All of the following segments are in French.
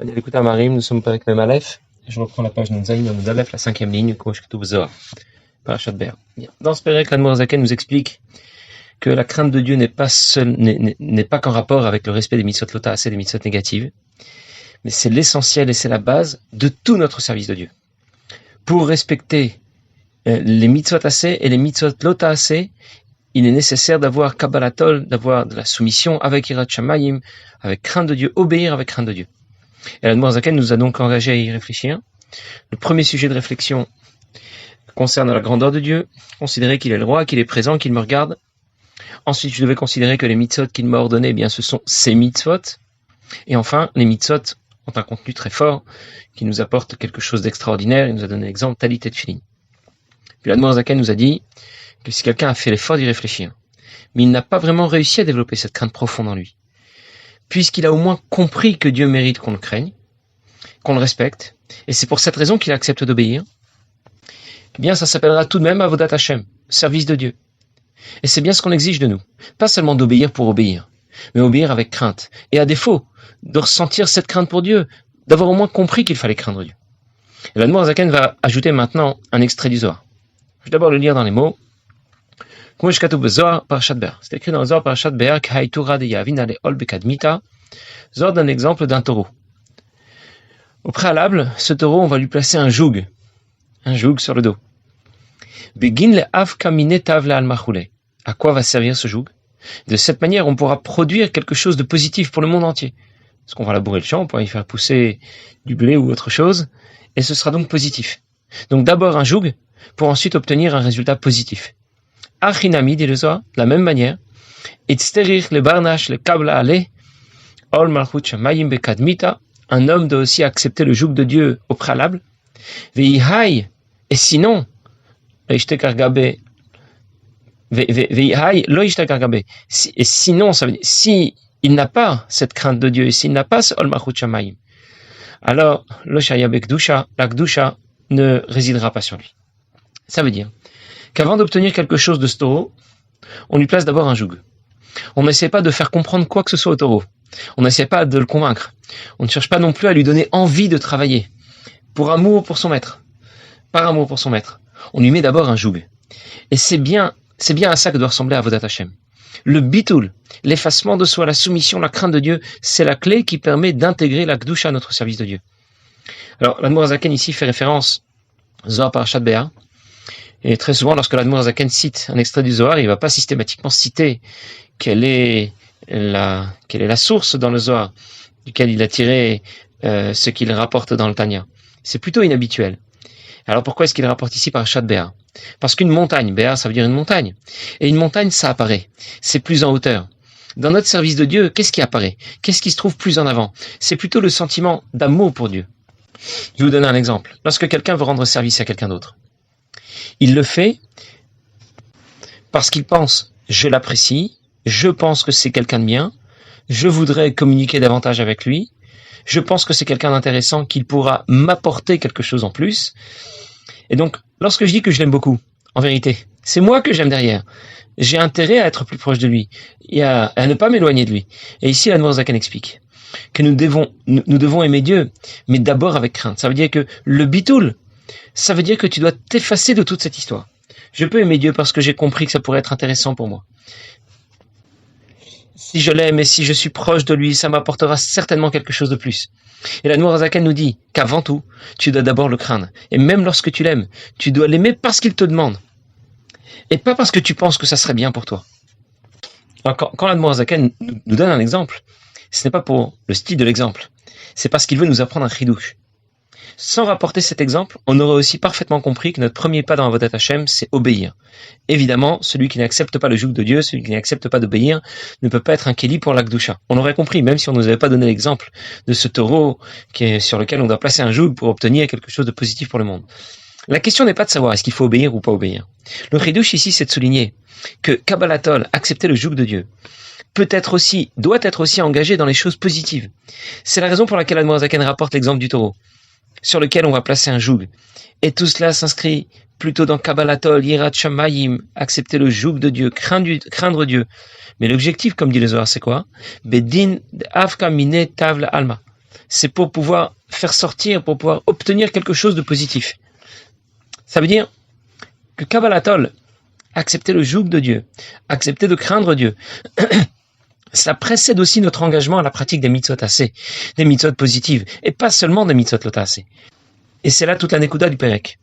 Allez, écoute Amarim, nous sommes avec Mem Aleph. Je reprends la page Nunzaïn, Nunzaïn Aleph, la 5e ligne, Kosh Ketouv Zohar, Parashat Be'er. Dans ce pérec, l'Admor Zaken nous explique que la crainte de Dieu n'est pas qu'en rapport avec le respect des mitzvot lota assez, des mitzvot négatives, mais c'est l'essentiel et c'est la base de tout notre service de Dieu. Pour respecter les mitzvot assez et les mitzvot lota assez, il est nécessaire d'avoir kabbalatol, d'avoir de la soumission avec Yirat Shamayim, avec crainte de Dieu, obéir avec crainte de Dieu. Et l'Admor Zaken nous a donc engagé à y réfléchir. Le premier sujet de réflexion concerne la grandeur de Dieu, considérer qu'il est le roi, qu'il est présent, qu'il me regarde. Ensuite, je devais considérer que les mitzvot qu'il m'a ordonné, eh bien, ce sont ses mitzvot. Et enfin, les mitzvot ont un contenu très fort qui nous apporte quelque chose d'extraordinaire. Il nous a donné l'exemple Talit et Tfilin. Puis l'Admor Zaken nous a dit que si quelqu'un a fait l'effort d'y réfléchir, mais il n'a pas vraiment réussi à développer cette crainte profonde en lui, puisqu'il a au moins compris que Dieu mérite qu'on le craigne, qu'on le respecte, et c'est pour cette raison qu'il accepte d'obéir, eh bien ça s'appellera tout de même Avodat Hashem, service de Dieu. Et c'est bien ce qu'on exige de nous, pas seulement d'obéir pour obéir, mais obéir avec crainte, et à défaut de ressentir cette crainte pour Dieu, d'avoir au moins compris qu'il fallait craindre Dieu. Et l'Admor Zaken va ajouter maintenant un extrait du Zohar. Je vais d'abord le lire dans les mots. C'est écrit dans le Zohar Parashat Be'er, Zohar donne l'exemple d'un taureau. Au préalable, ce taureau, on va lui placer un joug sur le dos. À quoi va servir ce joug? De cette manière, on pourra produire quelque chose de positif pour le monde entier. Parce qu'on va labourer le champ, on pourra y faire pousser du blé ou autre chose, et ce sera donc positif. Donc d'abord un joug, pour ensuite obtenir un résultat positif. Achinami, dit le Zohar, de la même manière, un homme doit aussi accepter le joug de Dieu au préalable. Et sinon, ça veut dire, si il n'a pas cette crainte de Dieu, et s'il n'a pas ce Ol Malchut Shamayim, alors la Kedusha ne résidera pas sur lui. Ça veut dire qu'avant d'obtenir quelque chose de ce taureau, on lui place d'abord un joug. On n'essaie pas de faire comprendre quoi que ce soit au taureau. On n'essaie pas de le convaincre. On ne cherche pas non plus à lui donner envie de travailler. Pour amour pour son maître. Par amour pour son maître. On lui met d'abord un joug. Et c'est bien à ça que doit ressembler Avodat Hashem. Le bitul, l'effacement de soi, la soumission, la crainte de Dieu, c'est la clé qui permet d'intégrer la Kedusha à notre service de Dieu. Alors, l'Admor Zaken ici fait référence Zohar Parashat Be'er. Et très souvent, lorsque l'Admor Zaken cite un extrait du Zohar, il ne va pas systématiquement citer quelle est la source dans le Zohar duquel il a tiré ce qu'il rapporte dans le Tanya. C'est plutôt inhabituel. Alors pourquoi est-ce qu'il rapporte ici Parashat Be'er? Parce qu'une montagne, Be'er ça veut dire une montagne, et une montagne ça apparaît, c'est plus en hauteur. Dans notre service de Dieu, qu'est-ce qui apparaît? Qu'est-ce qui se trouve plus en avant? C'est plutôt le sentiment d'amour pour Dieu. Je vais vous donner un exemple. Lorsque quelqu'un veut rendre service à quelqu'un d'autre, il le fait parce qu'il pense « je l'apprécie, je pense que c'est quelqu'un de bien, je voudrais communiquer davantage avec lui, je pense que c'est quelqu'un d'intéressant qu'il pourra m'apporter quelque chose en plus. » Et donc, lorsque je dis que je l'aime beaucoup, en vérité, c'est moi que j'aime derrière. J'ai intérêt à être plus proche de lui et à ne pas m'éloigner de lui. Et ici, l'Admor Zaken explique que nous devons aimer Dieu, mais d'abord avec crainte. Ça veut dire que le bitul, ça veut dire que tu dois t'effacer de toute cette histoire. Je peux aimer Dieu parce que j'ai compris que ça pourrait être intéressant pour moi. Si je l'aime et si je suis proche de lui, ça m'apportera certainement quelque chose de plus. Et l'Admor Zaken nous dit qu'avant tout, tu dois d'abord le craindre. Et même lorsque tu l'aimes, tu dois l'aimer parce qu'il te demande. Et pas parce que tu penses que ça serait bien pour toi. Alors, quand l'Admor Zaken nous donne un exemple, ce n'est pas pour le style de l'exemple. C'est parce qu'il veut nous apprendre un chidouche. Sans rapporter cet exemple, on aurait aussi parfaitement compris que notre premier pas dans Avodat Hashem, c'est obéir. Évidemment, celui qui n'accepte pas le joug de Dieu, celui qui n'accepte pas d'obéir, ne peut pas être un kéli pour la Kedusha. On l'aurait compris, même si on ne nous avait pas donné l'exemple de ce taureau sur lequel on doit placer un joug pour obtenir quelque chose de positif pour le monde. La question n'est pas de savoir est-ce qu'il faut obéir ou pas obéir. Le chidouche ici, c'est de souligner que Kabbalatol, accepter le joug de Dieu, doit être aussi engagé dans les choses positives. C'est la raison pour laquelle Admor Zaken rapporte l'exemple du taureau, sur lequel on va placer un joug. Et tout cela s'inscrit plutôt dans Kabbalatol, Yirat Shamayim, accepter le joug de Dieu, craindre Dieu. Mais l'objectif, comme dit le Zohar, c'est quoi? Bedin Avka Mine Tavla Alma. c'est pour pouvoir faire sortir, pour pouvoir obtenir quelque chose de positif. Ça veut dire que Kabbalatol, accepter le joug de Dieu, accepter de craindre Dieu, ça précède aussi notre engagement à la pratique des mitzvot assez, des mitzvot positives, et pas seulement des mitzvot lota assez. Et c'est là toute la nekuda du Pérec.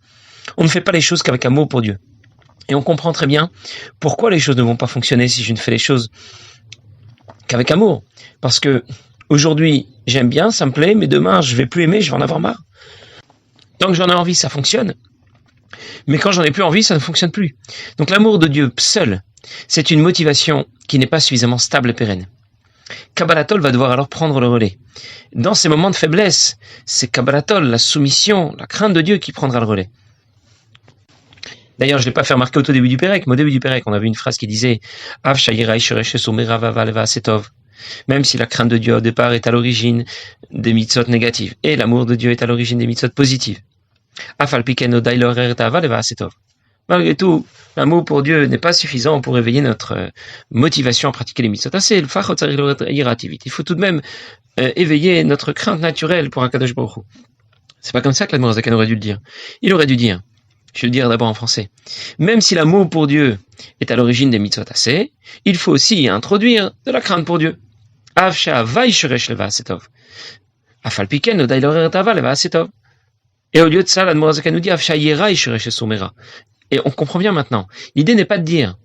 On ne fait pas les choses qu'avec amour pour Dieu. Et on comprend très bien pourquoi les choses ne vont pas fonctionner si je ne fais les choses qu'avec amour. Parce que aujourd'hui, j'aime bien, ça me plaît, mais demain, je vais plus aimer, je vais en avoir marre. Tant que j'en ai envie, ça fonctionne. Mais quand j'en ai plus envie, ça ne fonctionne plus. Donc l'amour de Dieu seul, c'est une motivation qui n'est pas suffisamment stable et pérenne. Kabbalatol va devoir alors prendre le relais. Dans ces moments de faiblesse, c'est Kabbalatol, la soumission, la crainte de Dieu qui prendra le relais. D'ailleurs, je ne l'ai pas fait remarquer au tout début du Pérec, mais au début du Pérec, on avait une phrase qui disait « Av shayirai sheresh somera vavaleva setov » même si la crainte de Dieu au départ est à l'origine des mitzvot négatives, et l'amour de Dieu est à l'origine des mitzvot positives. Malgré tout, l'amour pour Dieu n'est pas suffisant pour éveiller notre motivation à pratiquer les mitzvot. Il faut tout de même éveiller notre crainte naturelle pour Akadosh Baruch Hu. C'est pas comme ça que l'Admor Zaken aurait dû le dire. Il aurait dû dire, je vais le dire d'abord en français, même si l'amour pour Dieu est à l'origine des mitzvot assez, il faut aussi introduire de la crainte pour Dieu. Et au lieu de ça, l'Admor Zaken nous dit et on comprend bien maintenant. L'idée n'est pas de dire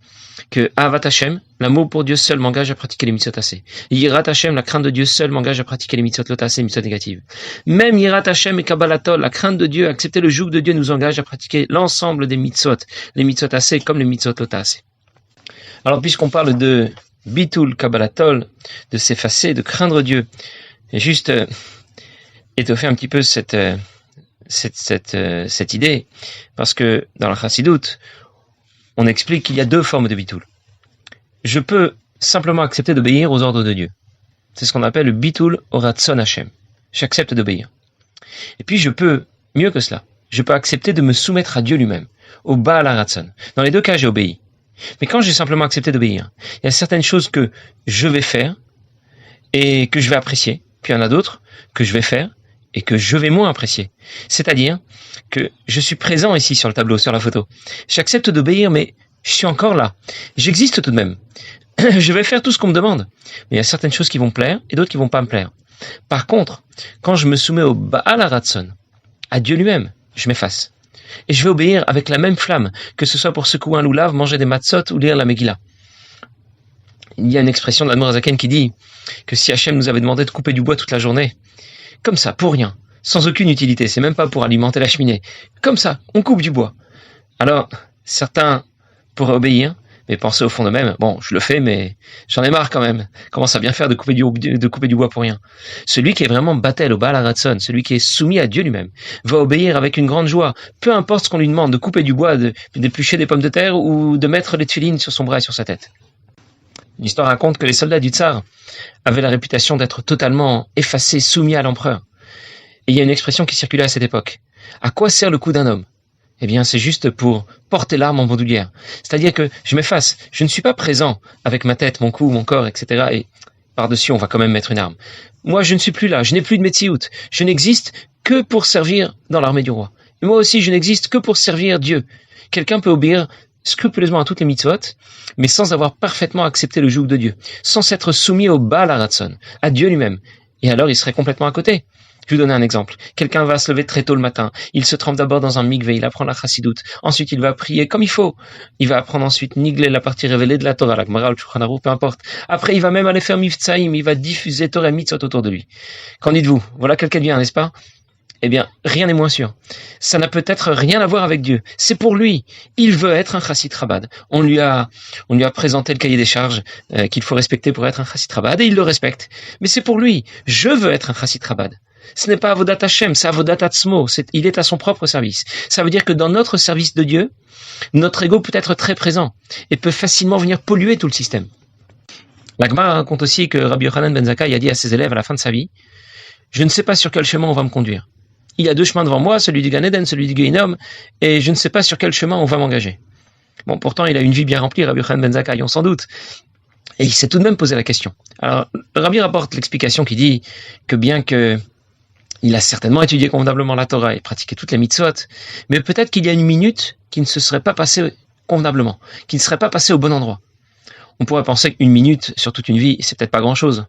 que Avat Hashem, l'amour pour Dieu seul m'engage à pratiquer les mitzvot assez. Yirat Hashem, la crainte de Dieu seul m'engage à pratiquer les mitzvot lot assez, les mitzvot négatives. Même Yirat Hashem et Kabbalatol, la crainte de Dieu, accepter le joug de Dieu nous engage à pratiquer l'ensemble des mitzvot, les mitzvot assez comme les mitzvot lot assez. Alors puisqu'on parle de Bitul Kabbalatol, de s'effacer, de craindre Dieu, et juste étoffer un petit peu cette idée, parce que dans la Chassidoute, on explique qu'il y a deux formes de bitul. Je peux simplement accepter d'obéir aux ordres de Dieu. C'est ce qu'on appelle le bitul oratson Hashem. J'accepte d'obéir. Et puis je peux, mieux que cela, je peux accepter de me soumettre à Dieu lui-même, au Baal HaRatzon. Dans les deux cas, j'ai obéi. Mais quand j'ai simplement accepté d'obéir, il y a certaines choses que je vais faire et que je vais apprécier. Puis il y en a d'autres que je vais faire et que je vais moins apprécier. C'est-à-dire que je suis présent ici sur le tableau, sur la photo. J'accepte d'obéir, mais je suis encore là. J'existe tout de même. Je vais faire tout ce qu'on me demande. Mais il y a certaines choses qui vont me plaire et d'autres qui vont pas me plaire. Par contre, quand je me soumets au Baal HaRatzon, à Dieu lui-même, je m'efface. Et je vais obéir avec la même flamme, que ce soit pour secouer un loulav, manger des matzot ou lire la Megillah. Il y a une expression de l'Admor HaZaken qui dit que si Hachem nous avait demandé de couper du bois toute la journée, comme ça, pour rien, sans aucune utilité, c'est même pas pour alimenter la cheminée, comme ça, on coupe du bois. Alors, certains pourraient obéir, mais penser au fond d'eux-mêmes, bon, je le fais, mais j'en ai marre quand même. Comment ça bien faire de couper du bois pour rien? Celui qui est vraiment battel au Baal HaRatzon, celui qui est soumis à Dieu lui-même, va obéir avec une grande joie, peu importe ce qu'on lui demande, de couper du bois, d'éplucher des pommes de terre ou de mettre les tefilines sur son bras et sur sa tête. L'histoire raconte que les soldats du tsar avaient la réputation d'être totalement effacés, soumis à l'empereur. Et il y a une expression qui circulait à cette époque. À quoi sert le coup d'un homme? Eh bien, c'est juste pour porter l'arme en bandoulière. C'est-à-dire que je m'efface. Je ne suis pas présent avec ma tête, mon cou, mon corps, etc. Et par-dessus, on va quand même mettre une arme. Moi, je ne suis plus là. Je n'ai plus de metsiout. Je n'existe que pour servir dans l'armée du roi. Et moi aussi, je n'existe que pour servir Dieu. Quelqu'un peut obéir scrupuleusement à toutes les mitzvot, mais sans avoir parfaitement accepté le joug de Dieu, sans s'être soumis au Baal HaRatzon, à Dieu lui-même. Et alors, il serait complètement à côté. Je vais vous donner un exemple. Quelqu'un va se lever très tôt le matin. Il se trempe d'abord dans un mikvé, il apprend la chassidoute. Ensuite, il va prier comme il faut. Il va apprendre ensuite Niglé, la partie révélée de la Torah, la Gemara, le Shulchan Aruch, peu importe. Après, il va même aller faire Mivtsaïm, il va diffuser Torah et Mitzvot autour de lui. Qu'en dites-vous? Voilà quelqu'un de bien, n'est-ce pas? Eh bien, rien n'est moins sûr. Ça n'a peut-être rien à voir avec Dieu. C'est pour lui. Il veut être un chassid Chabad. On lui a présenté le cahier des charges qu'il faut respecter pour être un chassid Chabad et il le respecte. Mais c'est pour lui. Je veux être un chassid Chabad. Ce n'est pas Avodat Hashem, c'est Avodat Atzmo. Il est à son propre service. Ça veut dire que dans notre service de Dieu, notre ego peut être très présent et peut facilement venir polluer tout le système. La Gemara raconte aussi que Rabbi Yochanan ben Zakkai a dit à ses élèves à la fin de sa vie, je ne sais pas sur quel chemin on va me conduire. Il y a deux chemins devant moi, celui du Gan Eden, celui du Gehinom, et je ne sais pas sur quel chemin on va m'engager. Bon, pourtant, il a une vie bien remplie, Rabbi Yochanan ben Zakkai, on s'en doute. Et il s'est tout de même posé la question. Alors, le Rabbi rapporte l'explication qui dit que bien que Il a certainement étudié convenablement la Torah et pratiqué toutes les mitzvot, mais peut-être qu'il y a une minute qui ne se serait pas passée convenablement, qui ne serait pas passée au bon endroit. On pourrait penser qu'une minute sur toute une vie, c'est peut-être pas grand-chose.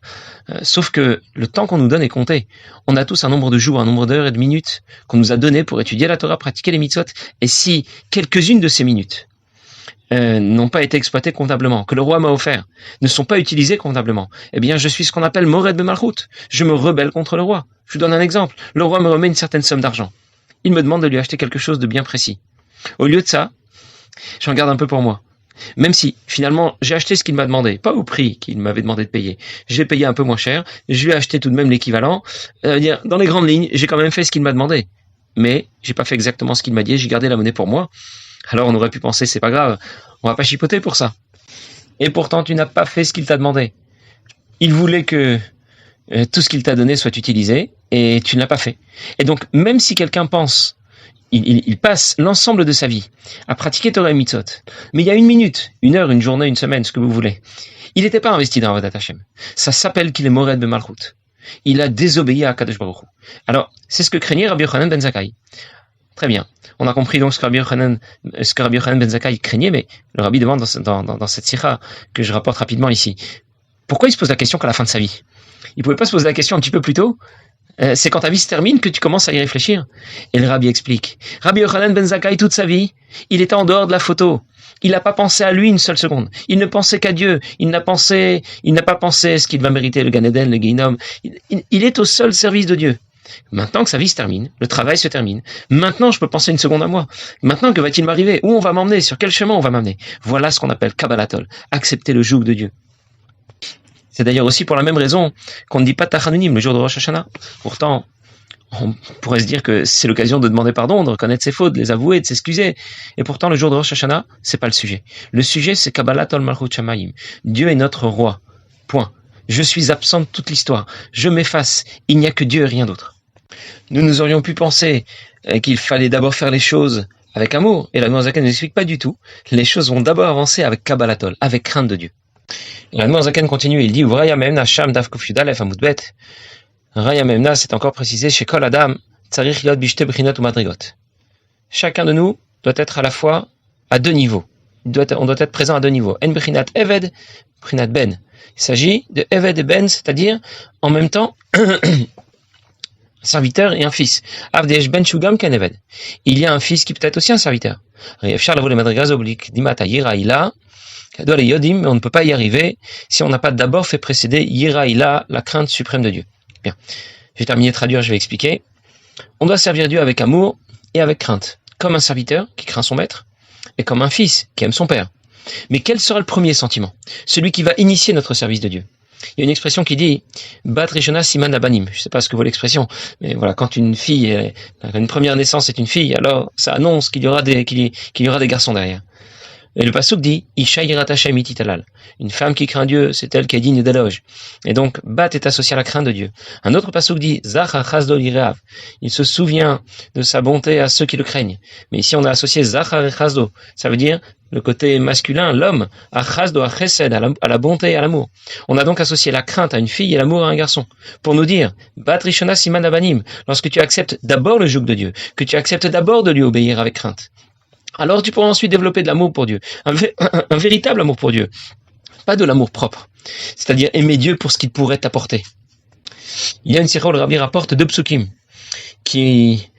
Sauf que le temps qu'on nous donne est compté. On a tous un nombre de jours, un nombre d'heures et de minutes qu'on nous a donné pour étudier la Torah, pratiquer les mitzvot. Et si quelques-unes de ces minutes n'ont pas été exploitées convenablement, que le roi m'a offert, ne sont pas utilisées convenablement, eh bien je suis ce qu'on appelle Mored Bemalchut. Je me rebelle contre le roi. Je vous donne un exemple. Le roi me remet une certaine somme d'argent. Il me demande de lui acheter quelque chose de bien précis. Au lieu de ça, j'en garde un peu pour moi. Même si, finalement, j'ai acheté ce qu'il m'a demandé, pas au prix qu'il m'avait demandé de payer. J'ai payé un peu moins cher, je lui ai acheté tout de même l'équivalent. Dans les grandes lignes, j'ai quand même fait ce qu'il m'a demandé. Mais, j'ai pas fait exactement ce qu'il m'a dit, j'ai gardé la monnaie pour moi. Alors on aurait pu penser, c'est pas grave, on va pas chipoter pour ça. Et pourtant, tu n'as pas fait ce qu'il t'a demandé. Il voulait que tout ce qu'il t'a donné soit utilisé, et tu ne l'as pas fait. Et donc, même si quelqu'un pense... Il passe l'ensemble de sa vie à pratiquer Torah et Mitzvot. Mais il y a une minute, une heure, une journée, une semaine, ce que vous voulez. Il n'était pas investi dans Avodat Hashem. Ça s'appelle qu'il est Mored Bemalchut. Il a désobéi à Kadosh Baruch Hu. Alors, c'est ce que craignait Rabbi Yochanan ben Zakkai. Très bien. On a compris donc ce que Rabbi Yochanan ben Zakkai craignait, mais le Rabbi demande dans cette sikha que je rapporte rapidement ici. Pourquoi il se pose la question qu'à la fin de sa vie? Il pouvait pas se poser la question un petit peu plus tôt? C'est quand ta vie se termine que tu commences à y réfléchir. Et le Rabbi explique. Rabbi Yochanan ben Zakkai, toute sa vie, il était en dehors de la photo. Il n'a pas pensé à lui une seule seconde. Il ne pensait qu'à Dieu. Il n'a pas pensé ce qu'il va mériter, le Gan Eden, le Guéhinom. Il est au seul service de Dieu. Maintenant que sa vie se termine, le travail se termine. Maintenant, je peux penser une seconde à moi. Maintenant, que va-t-il m'arriver? Où on va m'emmener? Sur quel chemin on va m'amener? Voilà ce qu'on appelle Kabbalatol. Accepter le joug de Dieu. C'est d'ailleurs aussi pour la même raison qu'on ne dit pas Tachanunim le jour de Rosh Hashanah. Pourtant, on pourrait se dire que c'est l'occasion de demander pardon, de reconnaître ses fautes, de les avouer, de s'excuser. Et pourtant, le jour de Rosh Hashanah, c'est pas le sujet. Le sujet, c'est Kabbalatol Malchut Shamayim. Dieu est notre roi. Point. Je suis absent de toute l'histoire. Je m'efface. Il n'y a que Dieu et rien d'autre. Nous aurions pu penser qu'il fallait d'abord faire les choses avec amour. Et la Noirzaken ne l'explique pas du tout. Les choses vont d'abord avancer avec Kabbalatol, avec crainte de Dieu. La Noirzaken continue, il dit Vraya Memna Sham Dav Kuf Yudalef Amudbet. Raya Memna, c'est encore précisé chez Kol Adam, Tsarich Yod Bishte Brinot ou Madrigot. Chacun de nous doit être à la fois à deux niveaux. On doit être présent à deux niveaux. En Brinat Eved, Brinat Ben. Il s'agit de Eved et Ben, c'est-à-dire en même temps un serviteur et un fils. Avdesh Ben Shugam Ken Eved. Il y a un fils qui peut être aussi un serviteur. Réfchar Lavo le Madrigas Oblik Dimata Yiraïla. Mais on ne peut pas y arriver si on n'a pas d'abord fait précéder Yiraïla, la crainte suprême de Dieu. Bien. Je vais terminer de traduire, je vais expliquer. On doit servir Dieu avec amour et avec crainte. Comme un serviteur qui craint son maître et comme un fils qui aime son père. Mais quel sera le premier sentiment? Celui qui va initier notre service de Dieu. Il y a une expression qui dit Bat Rishona Siman Abanim. Je ne sais pas ce que vaut l'expression, mais voilà, quand une première naissance est une fille, alors ça annonce qu'il y aura des garçons derrière. Et le pasuk dit Isha yirat Hashem ititalal. Une femme qui craint Dieu, c'est elle qui est digne d'éloge. Et donc, Bat est associé à la crainte de Dieu. Un autre pasuk dit Zachar chasdo lireav. Il se souvient de sa bonté à ceux qui le craignent. Mais ici, on a associé Zachar et chasdo. Ça veut dire le côté masculin, l'homme, à chasdo, à chesed, à la bonté et à l'amour. On a donc associé la crainte à une fille et l'amour à un garçon. Pour nous dire Bat rishona siman abanim. Lorsque tu acceptes d'abord le joug de Dieu, que tu acceptes d'abord de lui obéir avec crainte, alors tu pourras ensuite développer de l'amour pour Dieu, un véritable amour pour Dieu, pas de l'amour propre, c'est-à-dire aimer Dieu pour ce qu'il pourrait t'apporter. Il y a une sikha où le Rabbi rapporte deux psukim qui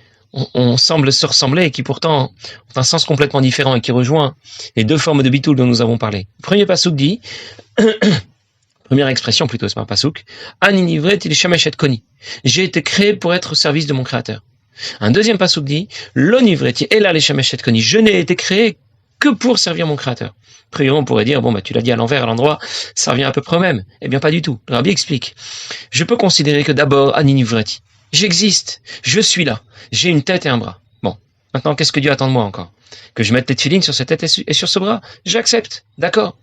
on semble se ressembler et qui pourtant ont un sens complètement différent et qui rejoint les deux formes de bitoul dont nous avons parlé. Le premier pasuk dit, première expression plutôt, c'est pas un pasuk, Aninivret il shamesh et koni. J'ai été créé pour être au service de mon Créateur. Un deuxième pasuk dit l'onivreti et là les shamesh et koni. Je n'ai été créé que pour servir mon Créateur. Après, on pourrait dire tu l'as dit à l'envers, à l'endroit, ça revient à peu près au même. Eh bien, pas du tout. Le Rabbi explique. Je peux considérer que d'abord aninivreti. J'existe, je suis là, j'ai une tête et un bras. Bon, maintenant qu'est-ce que Dieu attend de moi encore? Que je mette les tefilines sur cette tête et sur ce bras? J'accepte, d'accord.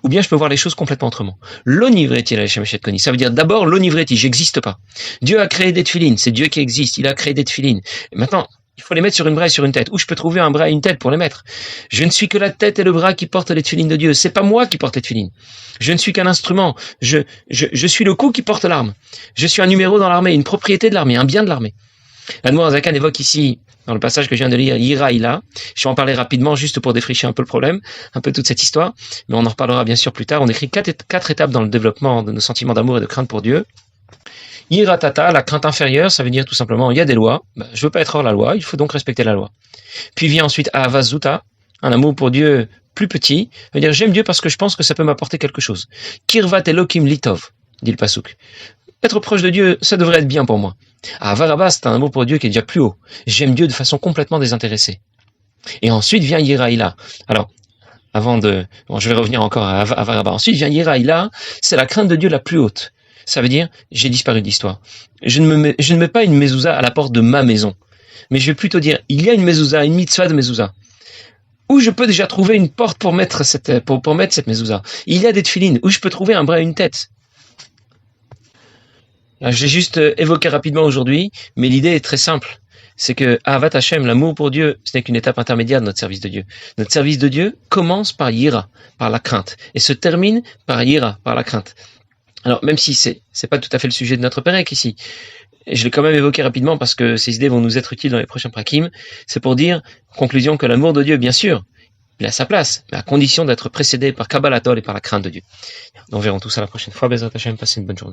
Ou bien je peux voir les choses complètement autrement. L'onivreti la shamesh et koni. Ça veut dire d'abord l'onivreti, j'existe pas. Dieu a créé des tefilines, c'est Dieu qui existe, il a créé des tefilines. Et maintenant, Il faut les mettre sur une bras et sur une tête. Où je peux trouver un bras et une tête pour les mettre? Je ne suis que la tête et le bras qui portent les tefilines de Dieu. C'est pas moi qui porte les tefilines. Je ne suis qu'un instrument. Je suis le coup qui porte l'arme. Je suis un numéro dans l'armée, une propriété de l'armée, un bien de l'armée. L'Admour Zakan évoque ici, dans le passage que je viens de lire, Yira Ila. Je vais en parler rapidement, juste pour défricher un peu le problème, un peu toute cette histoire, mais on en reparlera bien sûr plus tard. On écrit quatre étapes dans le développement de nos sentiments d'amour et de crainte pour Dieu. Yira Tata, la crainte inférieure, ça veut dire tout simplement, il y a des lois, je veux pas être hors la loi, il faut donc respecter la loi. Puis vient ensuite Ahava Zuta, un amour pour Dieu plus petit, ça veut dire j'aime Dieu parce que je pense que ça peut m'apporter quelque chose. Kirvat Elokim Litov, dit le Pasuk. Être proche de Dieu, ça devrait être bien pour moi. Ahava Rabba, c'est un amour pour Dieu qui est déjà plus haut. J'aime Dieu de façon complètement désintéressée. Et ensuite vient Yira Ila. Alors, je vais revenir encore à Ahava Rabba. Ensuite vient Yira Ila, c'est la crainte de Dieu la plus haute. Ça veut dire, j'ai disparu de l'histoire. Je ne mets pas une mezouza à la porte de ma maison. Mais je vais plutôt dire, il y a une mezouza, une mitzvah de mezouza. Où je peux déjà trouver une porte pour mettre cette mezouza. Il y a des tefilines, où je peux trouver un bras et une tête. J'ai juste évoqué rapidement aujourd'hui, mais l'idée est très simple. C'est que Ahavat Hashem, l'amour pour Dieu, ce n'est qu'une étape intermédiaire de notre service de Dieu. Notre service de Dieu commence par Yira, par la crainte, et se termine par Yira, par la crainte. Alors, même si c'est pas tout à fait le sujet de notre Pérec ici, je l'ai quand même évoqué rapidement parce que ces idées vont nous être utiles dans les prochains prakim, c'est pour dire, en conclusion, que l'amour de Dieu, bien sûr, il a sa place, mais à condition d'être précédé par Kabbalatol et par la crainte de Dieu. Nous verrons tout ça la prochaine fois. Bezrat Hashem, passez une bonne journée.